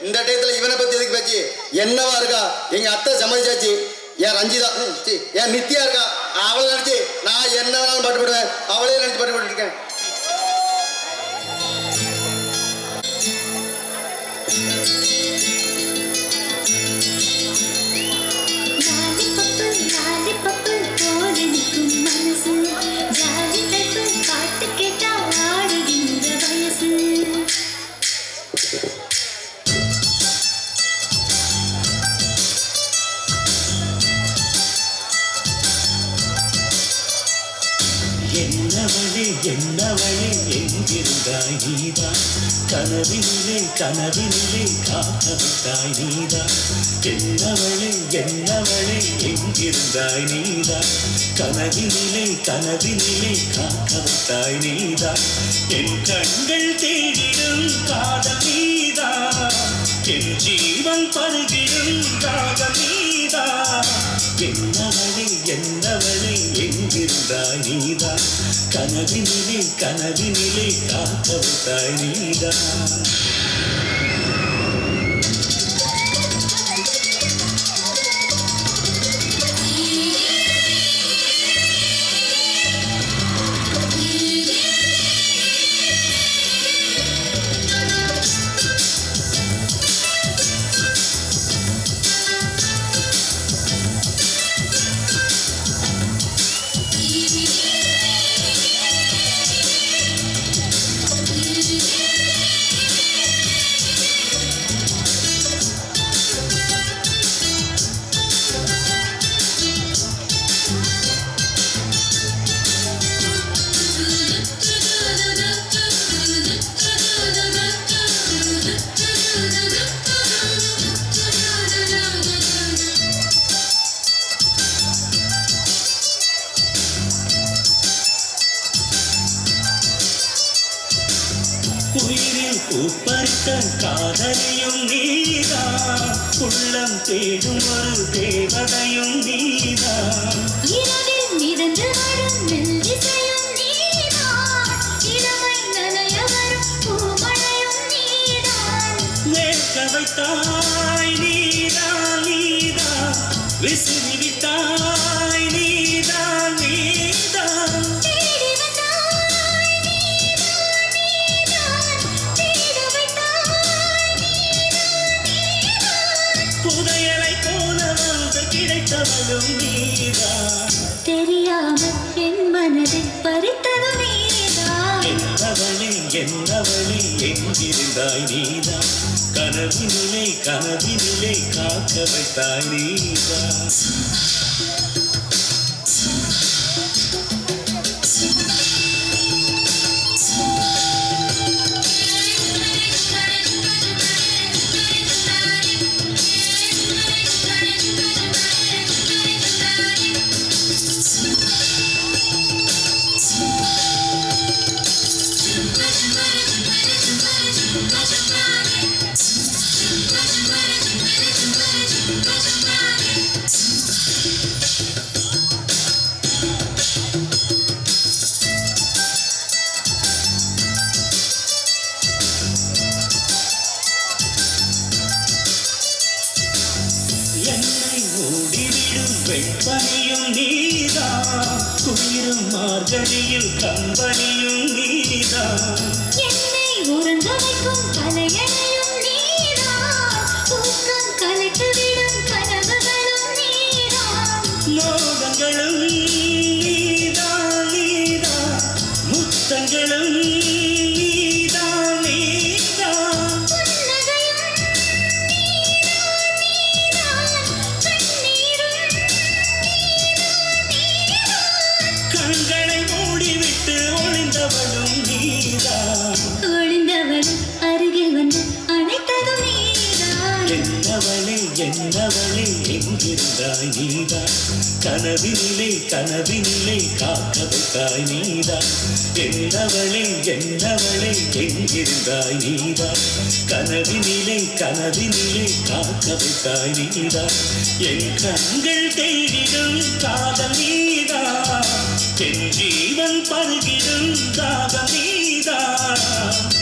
இந்த டயத்துல இவனை பத்தி எதுக்கு பேச்சு? என்னவா இருக்கா? எங்க அத்தை சம்மதிச்சாச்சு. ஏன் ரஞ்சிதா ஏன் நித்யா இருக்கா, அவளை நினைச்சு நான் என்ன வேணாலும் பாட்டு போடுவேன். அவளே நினைச்சு பாட்டு போட்டு இருக்கேன். என்னவளே என்னவளே எங்கிருந்தாய் நீதான், கனவினிலே கனவினிலே காத்தவிட்டாய் நீதான். என்னவளே என்னவளே எங்கிருந்தாய் நீதான், கனவினிலே கனவினிலே காத்தவிட்டாய் நீதான். என் கண்கள் தேடிடும் காதல் நீதான், என் ஜீவன் பருகிடும் காதல் நீதான். என்னவளே என்னவளே எங்கிருந்தாய் நீதான், கனவினிலே கனவினிலே காத்தவிட்டாய் நீதான். உயிரில் பூப்பறித்த காதலியும் நீதான், உள்ளம் தேடும் ஒரு தேவதையும் நீதான். இரவில் மிதந்து வரும் மெல்லிசையும் நீதான், இளமை நனைய வரும் பூமழையும் நீதான். வேர்க்க வைத்தாய் நீதான் நீதான், விசிறி விட்டாய் நீதான் நீதான். புதையலை போல வந்து கிடைத்தவளும் நீதான், தெரியாமல் என் மனதில் பறித்ததும் நீதான். என்னவளே என்னவளே எங்கிருந்தாய் நீதான், கனவினிலே கனவினிலே காக்க வைத்தாய் நீதான். என்னை மூடிவிடும் வெப்பனியும் நீதான், குளிரும் மார்கழியில் கம்பனியும் நீதான். என்னை உறங்க வைக்கும் தலையணையும் நீதான், தூக்கம் கலைத்துவிடும் கனவுகளும் நீதான். மோகங்களும் நீதான் நீதான், முத்தங்களும் நீதான் நீதான். புன்னகையும் நீதான் நீதான், கண்ணீரும் நீதான் நீதான். கண்களை மூடிவிட்டு ஒளிந்தவளும் நீதான், ஒளிந்தவள் அருகில் வந்து அணைத்ததும் நீதான். என்னவளே என்னவளே எங்கிருந்தாய் நீதான், கனவினிலே கனவினிலே காக்க வைத்தாய் நீதான். என்னவளே என்னவளே எங்கிருந்தாய் நீதான், கனவினிலே கனவினிலே காக்க வைத்தாய் நீதான். என் கண்கள் தேடிடும் காதல் நீதான், என் ஜீவன் பருகிடும் தாகம் நீதான்.